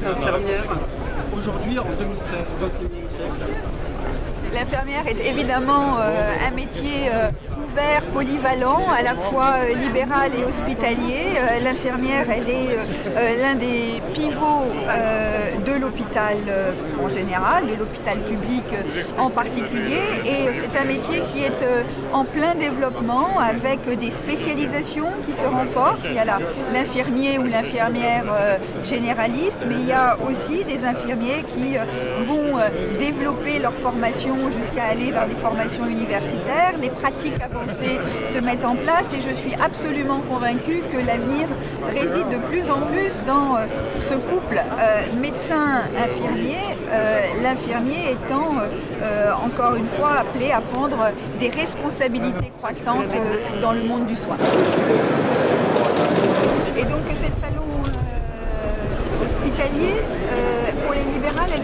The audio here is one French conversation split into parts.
infirmière aujourd'hui en 2016, au XXIe siècle? L'infirmière est évidemment un métier ouvert, polyvalent, à la fois libéral et hospitalier. L'infirmière, elle est l'un des pivots de l'hôpital en général, de l'hôpital public en particulier. Et c'est un métier qui est en plein développement avec des spécialisations qui se renforcent. Il y a l'infirmier ou l'infirmière généraliste, mais il y a aussi des infirmiers qui vont développer leur formation jusqu'à aller vers des formations universitaires. Les pratiques avancées se mettent en place et je suis absolument convaincue que l'avenir réside de plus en plus dans ce couple médecin-infirmier, l'infirmier étant encore une fois appelé à prendre des responsabilités croissantes dans le monde du soin. Et donc c'est le salon hospitalier. Pour les libérales, elles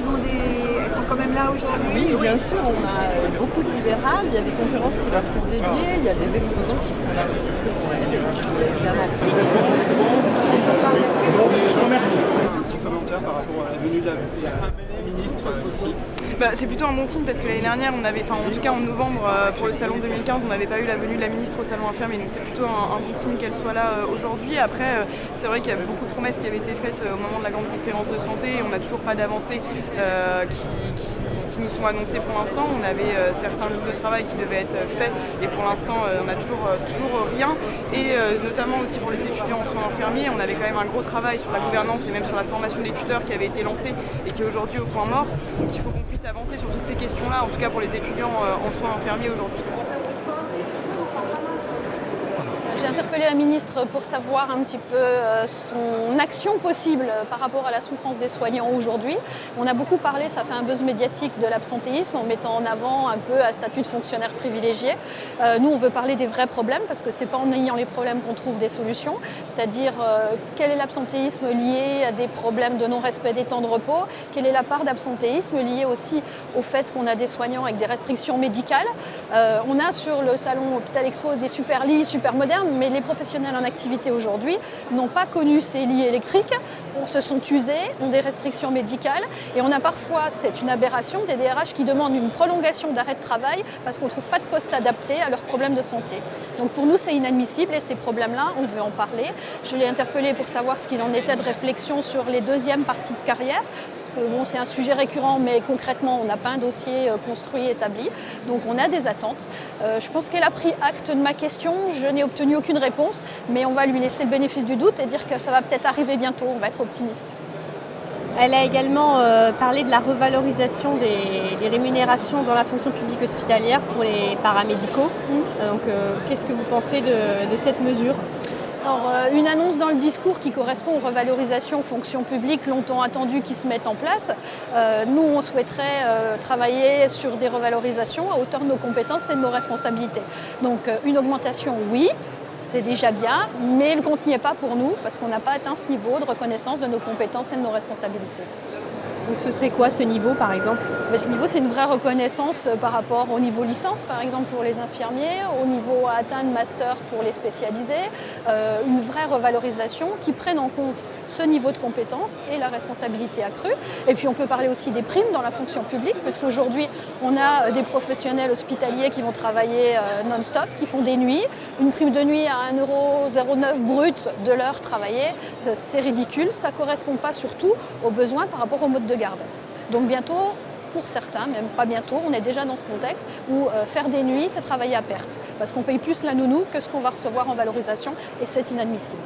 sont quand même là aujourd'hui. Oui, bien sûr, on a beaucoup de libérales, il y a des conférences qui leur sont dédiées, il y a des exposants qui sont là aussi, que sont elles, évidemment. Un petit commentaire par rapport à la venue de la ministre ici. C'est plutôt un bon signe parce que l'année dernière, en tout cas en novembre, pour le salon 2015, on n'avait pas eu la venue de la ministre au salon infirmier, donc c'est plutôt un bon signe qu'elle soit là aujourd'hui. Après, c'est vrai qu'il y a beaucoup de promesses qui avaient été faites au moment de la grande conférence de santé et on n'a toujours pas d'avancées qui nous sont annoncées pour l'instant. On avait certains groupes de travail qui devaient être faits et pour l'instant, on n'a toujours rien. Et notamment aussi pour les étudiants en soins infirmiers, on avait quand même un gros travail sur la gouvernance et même sur la formation des tuteurs qui avait été lancé et qui est aujourd'hui au point mort. Donc il faut qu'on puisse avancer sur toutes ces questions-là, en tout cas pour les étudiants en soins infirmiers aujourd'hui. J'ai interpellé la ministre pour savoir un petit peu son action possible par rapport à la souffrance des soignants aujourd'hui. On a beaucoup parlé, ça fait un buzz médiatique, de l'absentéisme en mettant en avant un peu un statut de fonctionnaire privilégié. Nous, on veut parler des vrais problèmes parce que c'est pas en ayant les problèmes qu'on trouve des solutions. C'est-à-dire quel est l'absentéisme lié à des problèmes de non-respect des temps de repos, quelle est la part d'absentéisme liée aussi au fait qu'on a des soignants avec des restrictions médicales. On a sur le salon Hôpital Expo des super lits, super modernes, mais les professionnels en activité aujourd'hui n'ont pas connu ces lits électriques, se sont usés, ont des restrictions médicales et on a parfois, c'est une aberration, des DRH qui demandent une prolongation d'arrêt de travail parce qu'on ne trouve pas de poste adapté à leurs problèmes de santé. Donc pour nous c'est inadmissible et ces problèmes-là, on veut en parler. Je l'ai interpellé pour savoir ce qu'il en était de réflexion sur les deuxièmes parties de carrière, parce que bon, c'est un sujet récurrent mais concrètement on n'a pas un dossier construit, établi, donc on a des attentes. Je pense qu'elle a pris acte de ma question, je n'ai obtenu aucune réponse, mais on va lui laisser le bénéfice du doute et dire que ça va peut-être arriver bientôt, on va être optimiste. Elle a également parlé de la revalorisation des rémunérations dans la fonction publique hospitalière pour les paramédicaux. Donc, qu'est-ce que vous pensez de cette mesure ? Alors, une annonce dans le discours qui correspond aux revalorisations fonction publique longtemps attendues qui se mettent en place. Nous, on souhaiterait travailler sur des revalorisations à hauteur de nos compétences et de nos responsabilités. Donc, une augmentation, oui, c'est déjà bien, mais le compte n'y est pas pour nous parce qu'on n'a pas atteint ce niveau de reconnaissance de nos compétences et de nos responsabilités. Donc ce serait quoi ce niveau par exemple ? Ce niveau, c'est une vraie reconnaissance par rapport au niveau licence, par exemple pour les infirmiers, au niveau à atteindre master pour les spécialisés, une vraie revalorisation qui prenne en compte ce niveau de compétence et la responsabilité accrue. Et puis on peut parler aussi des primes dans la fonction publique, parce qu'aujourd'hui on a des professionnels hospitaliers qui vont travailler non-stop, qui font des nuits. Une prime de nuit à 1,09 € brut de l'heure travaillée, c'est ridicule, ça ne correspond pas surtout aux besoins par rapport au mode de garde. Donc bientôt, pour certains, même pas bientôt, on est déjà dans ce contexte où faire des nuits, c'est travailler à perte. Parce qu'on paye plus la nounou que ce qu'on va recevoir en valorisation et c'est inadmissible.